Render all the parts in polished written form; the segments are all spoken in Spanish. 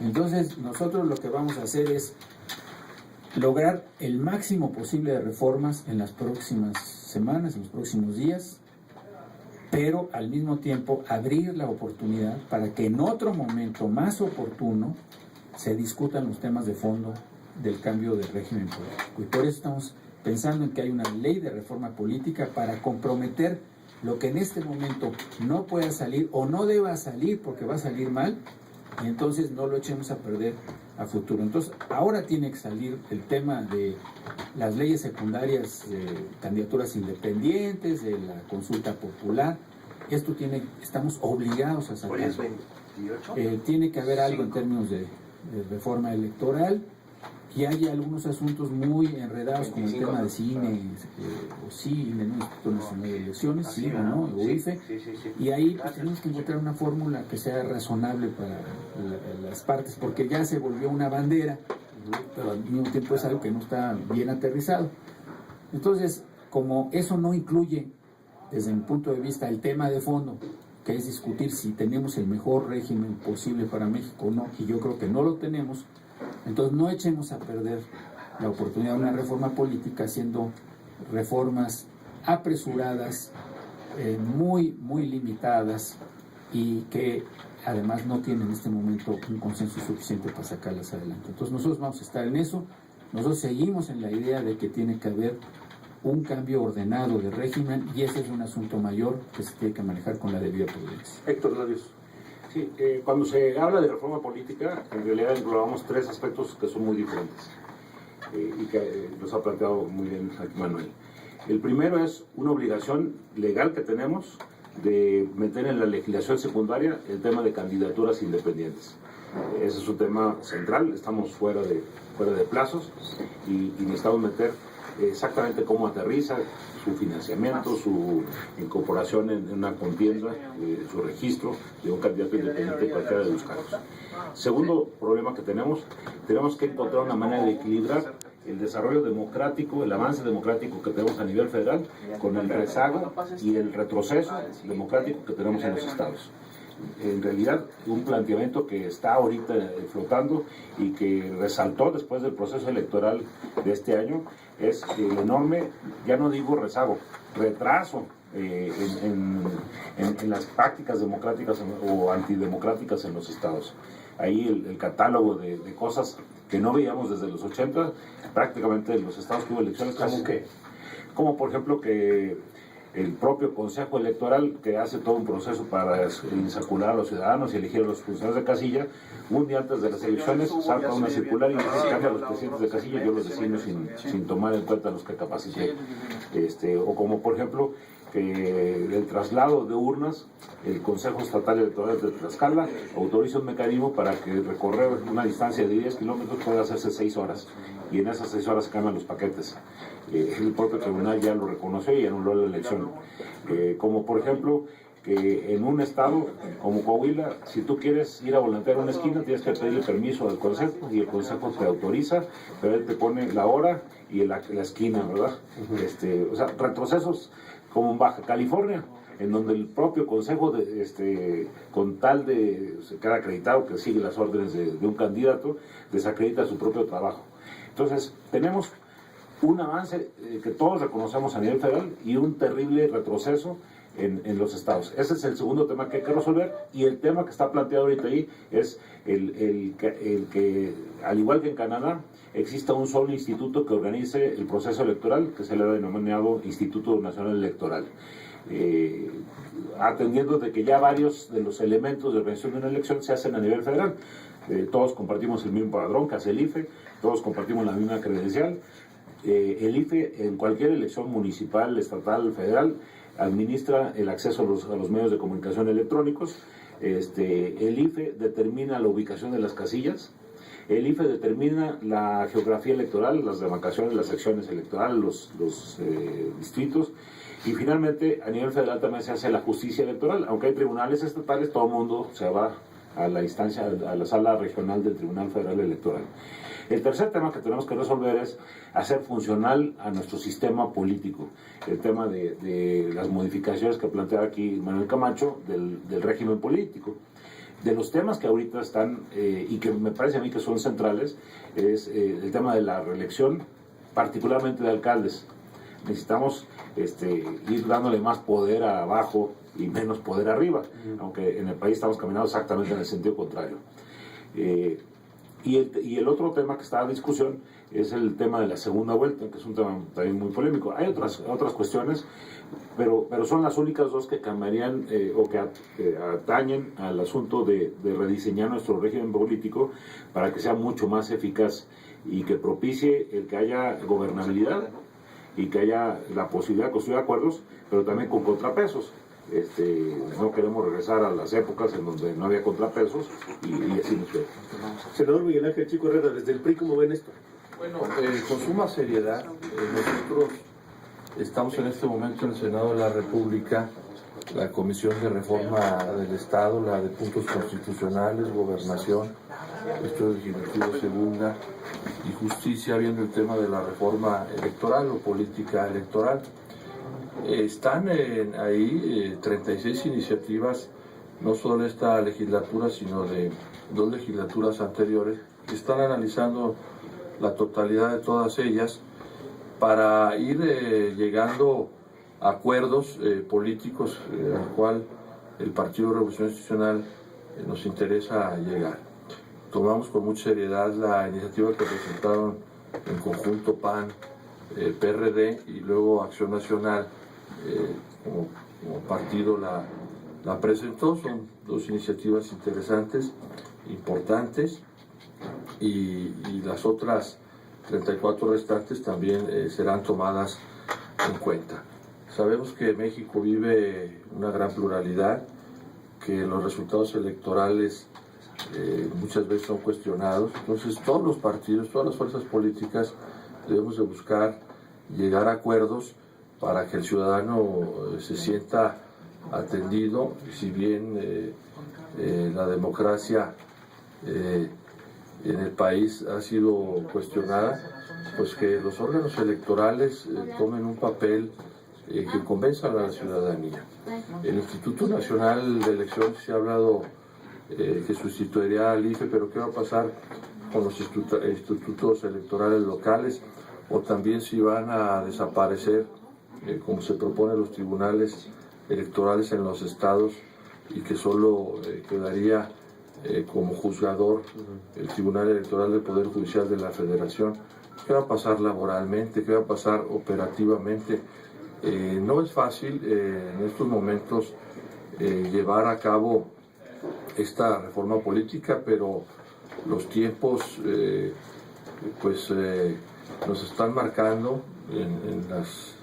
Entonces, nosotros lo que vamos a hacer es lograr el máximo posible de reformas en las próximas semanas, en los próximos días, pero al mismo tiempo abrir la oportunidad para que en otro momento más oportuno se discutan los temas de fondo del cambio del régimen político. Y por eso estamos pensando en que hay una ley de reforma política para comprometer lo que en este momento no pueda salir o no deba salir porque va a salir mal, y entonces no lo echemos a perder a futuro. Entonces, ahora tiene que salir el tema de las leyes secundarias, de candidaturas independientes, de la consulta popular. Esto estamos obligados a sacar. Tiene que haber algo en términos de reforma electoral, y hay algunos asuntos muy enredados como el tema de CINE, o CINE, ¿no? Instituto Nacional de Elecciones, CINE, ¿no? O IFE, y ahí pues, tenemos que encontrar una fórmula que sea razonable para las partes, porque ya se volvió una bandera, pero al mismo tiempo es algo que no está bien aterrizado. Entonces, como eso no incluye, desde mi punto de vista, el tema de fondo, que es discutir si tenemos el mejor régimen posible para México o no, y yo creo que no lo tenemos, entonces no echemos a perder la oportunidad de una reforma política haciendo reformas apresuradas, muy limitadas, y que además no tienen en este momento un consenso suficiente para sacarlas adelante. Entonces nosotros vamos a estar en eso. Nosotros seguimos en la idea de que tiene que haber un cambio ordenado de régimen, y ese es un asunto mayor que se tiene que manejar con la debida prudencia. Héctor Larios. Sí, cuando se habla de reforma política, en realidad englobamos tres aspectos que son muy diferentes y que nos ha planteado muy bien aquí Manuel. El primero es una obligación legal que tenemos de meter en la legislación secundaria el tema de candidaturas independientes. Ese es un tema central, estamos fuera de plazos y necesitamos meter exactamente cómo aterriza su financiamiento, su incorporación en una contienda, su registro de un candidato independiente en cualquiera de los cargos. Segundo problema que tenemos que encontrar una manera de equilibrar el desarrollo democrático, el avance democrático que tenemos a nivel federal, con el rezago y el retroceso democrático que tenemos en los estados. En realidad, un planteamiento que está ahorita flotando y que resaltó después del proceso electoral de este año es el enorme, ya no digo rezago, retraso en las prácticas democráticas o antidemocráticas en los estados. Ahí el catálogo de cosas que no veíamos desde los 80, prácticamente en los estados que hubo elecciones. Como por ejemplo que el propio Consejo Electoral, que hace todo un proceso para circular a los ciudadanos y elegir a los funcionarios de casilla, un día antes de las elecciones saca una circular y cambia a los presidentes de casilla, yo los designo sin tomar en cuenta los que capacité. O como por ejemplo que el traslado de urnas, el Consejo Estatal Electoral de Tlaxcala autoriza un mecanismo para que recorrer una distancia de 10 kilómetros pueda hacerse 6 horas, y en esas 6 horas se cambian los paquetes. El propio tribunal ya lo reconoció y anuló la elección. Como por ejemplo que en un estado como Coahuila, si tú quieres ir a volantear una esquina, tienes que pedirle permiso al consejo, y el consejo te autoriza, pero él te pone la hora y la esquina, ¿verdad? O sea, retrocesos como en Baja California, en donde el propio consejo, con tal de quedar acreditado que sigue las órdenes de un candidato, desacredita su propio trabajo. Entonces, tenemos un avance que todos reconocemos a nivel federal y un terrible retroceso en los estados. Ese es el segundo tema que hay que resolver, y el tema que está planteado ahorita ahí es el que, al igual que en Canadá, exista un solo instituto que organice el proceso electoral, que se le ha denominado Instituto Nacional Electoral. Atendiendo de que ya varios de los elementos de organización de una elección se hacen a nivel federal. Todos compartimos el mismo padrón que hace el IFE, todos compartimos la misma credencial. El IFE en cualquier elección municipal, estatal, federal, administra el acceso a los medios de comunicación electrónicos. El IFE determina la ubicación de las casillas. El IFE determina la geografía electoral, las demarcaciones, las secciones electorales, los distritos. Y finalmente, a nivel federal también se hace la justicia electoral. Aunque hay tribunales estatales, todo el mundo se va a la instancia, a la sala regional del Tribunal Federal Electoral. El tercer tema que tenemos que resolver es hacer funcional a nuestro sistema político. El tema de las modificaciones que plantea aquí Manuel Camacho del régimen político. De los temas que ahorita están, y que me parece a mí que son centrales, es el tema de la reelección, particularmente de alcaldes. Necesitamos ir dándole más poder abajo y menos poder arriba, aunque en el país estamos caminando exactamente en el sentido contrario. Y el otro tema que está en discusión es el tema de la segunda vuelta, que es un tema también muy polémico. Hay otras cuestiones, pero son las únicas dos que cambiarían o que atañen al asunto de rediseñar nuestro régimen político para que sea mucho más eficaz y que propicie el que haya gobernabilidad y que haya la posibilidad de construir acuerdos, pero también con contrapesos. No queremos regresar a las épocas en donde no había contrapesos y así nos ve. Senador Miguel Ángel Chico Herrera, desde el PRI, ¿cómo ven esto? Bueno, con suma seriedad, nosotros estamos en este momento en el Senado de la República, la Comisión de Reforma del Estado, la de Puntos Constitucionales, Gobernación, Estudio Legislativo Segunda y Justicia, viendo el tema de la reforma electoral o política electoral. Están ahí 36 iniciativas, no solo de esta legislatura, sino de 2 legislaturas anteriores, que están analizando la totalidad de todas ellas para ir llegando a acuerdos políticos al cual el Partido Revolución Institucional nos interesa llegar. Tomamos con mucha seriedad la iniciativa que presentaron en conjunto PAN, PRD y luego Acción Nacional, como partido la presentó. Son 2 iniciativas interesantes, importantes, y las otras 34 restantes también serán tomadas en cuenta. Sabemos que México vive una gran pluralidad, que los resultados electorales muchas veces son cuestionados. Entonces todos los partidos, todas las fuerzas políticas debemos de buscar llegar a acuerdos para que el ciudadano se sienta atendido. Si bien la democracia en el país ha sido cuestionada, pues que los órganos electorales tomen un papel que convenza a la ciudadanía. El Instituto Nacional de Elecciones se ha hablado que sustituiría al IFE, pero ¿qué va a pasar con los institutos electorales locales? O también si van a desaparecer, como se propone, los tribunales electorales en los estados, y que solo quedaría como juzgador el Tribunal Electoral del Poder Judicial de la Federación. ¿Qué va a pasar laboralmente? ¿Qué va a pasar operativamente? No es fácil en estos momentos llevar a cabo esta reforma política, pero los tiempos nos están marcando en las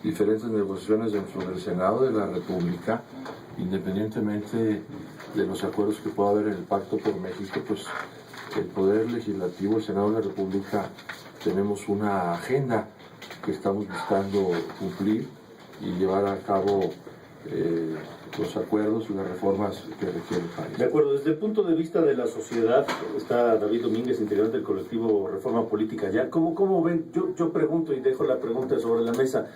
diferentes negociaciones dentro del Senado de la República. Independientemente de los acuerdos que pueda haber en el Pacto por México, pues el Poder Legislativo, el Senado de la República, tenemos una agenda que estamos buscando cumplir y llevar a cabo los acuerdos y las reformas que requiere el país. De acuerdo, desde el punto de vista de la sociedad, está David Domínguez, integrante del colectivo Reforma Política Ya. ¿Cómo ven? Yo pregunto y dejo la pregunta sobre la mesa.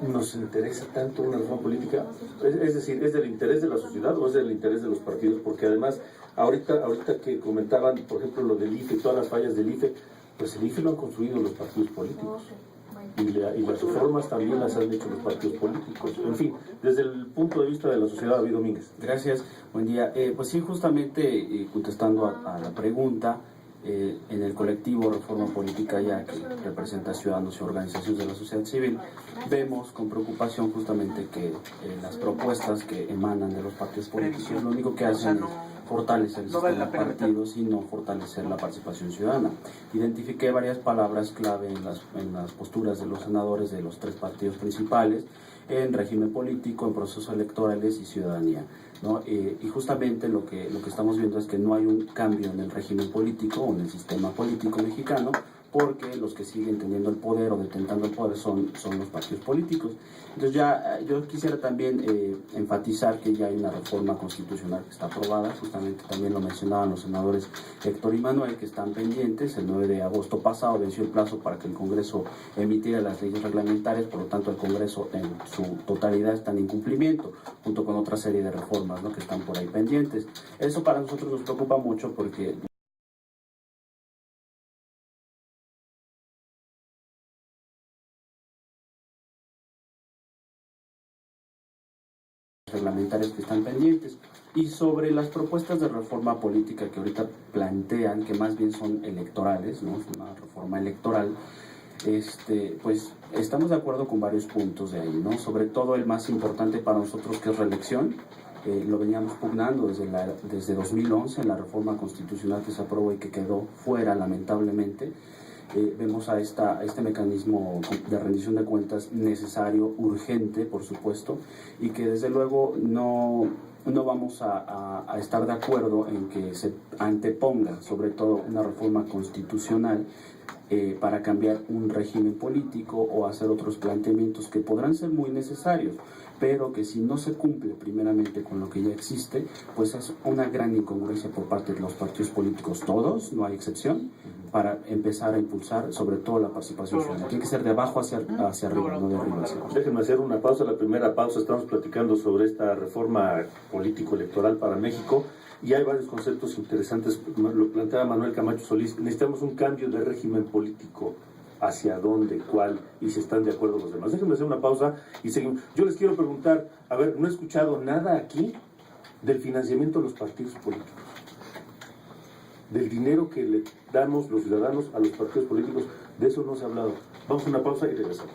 ¿Nos interesa tanto una reforma política? Es decir, ¿es del interés de la sociedad o es del interés de los partidos? Porque además, ahorita que comentaban, por ejemplo, lo del IFE, todas las fallas del IFE, pues el IFE lo han construido los partidos políticos. Y las reformas también las han hecho los partidos políticos. En fin, desde el punto de vista de la sociedad, David Domínguez. Gracias, buen día. Pues sí, justamente contestando a la pregunta, en el colectivo Reforma Política Ya, que representa ciudadanos y organizaciones de la sociedad civil, vemos con preocupación justamente que las propuestas que emanan de los partidos políticos lo único que hacen es fortalecer el sistema de partidos y no fortalecer la participación ciudadana. Identifiqué varias palabras clave en las posturas de los senadores de los 3 partidos principales en régimen político, en procesos electorales y ciudadanía, ¿no? Y justamente lo que estamos viendo es que no hay un cambio en el régimen político o en el sistema político mexicano, porque los que siguen teniendo el poder o detentando el poder son los partidos políticos. Entonces ya yo quisiera también enfatizar que ya hay una reforma constitucional que está aprobada, justamente también lo mencionaban los senadores Héctor y Manuel, que están pendientes. El 9 de agosto pasado venció el plazo para que el Congreso emitiera las leyes reglamentarias, por lo tanto el Congreso en su totalidad está en incumplimiento, junto con otra serie de reformas, ¿no?, que están por ahí pendientes. Eso para nosotros nos preocupa mucho porque reglamentarios que están pendientes. Y sobre las propuestas de reforma política que ahorita plantean, que más bien son electorales, ¿no?, es una reforma electoral, pues estamos de acuerdo con varios puntos de ahí, ¿no? Sobre todo el más importante para nosotros, que es reelección. Lo veníamos pugnando desde 2011 en la reforma constitucional que se aprobó y que quedó fuera, lamentablemente. Vemos a este mecanismo de rendición de cuentas necesario, urgente, por supuesto, y que desde luego no vamos a estar de acuerdo en que se anteponga, sobre todo, una reforma constitucional para cambiar un régimen político o hacer otros planteamientos que podrán ser muy necesarios, pero que si no se cumple primeramente con lo que ya existe, pues es una gran incongruencia por parte de los partidos políticos, todos, no hay excepción, para empezar a impulsar sobre todo la participación ciudadana. Tiene que ser de abajo hacia arriba, no de arriba hacia abajo. Déjenme hacer una pausa, la primera pausa. Estamos platicando sobre esta reforma político-electoral para México y hay varios conceptos interesantes. Lo planteaba Manuel Camacho Solís. Necesitamos un cambio de régimen político. ¿Hacia dónde? ¿Cuál? Y si están de acuerdo los demás. Déjenme hacer una pausa y seguimos. Yo les quiero preguntar, a ver, no he escuchado nada aquí del financiamiento de los partidos políticos, del dinero que le damos los ciudadanos a los partidos políticos. De eso no se ha hablado. Vamos a una pausa y regresamos.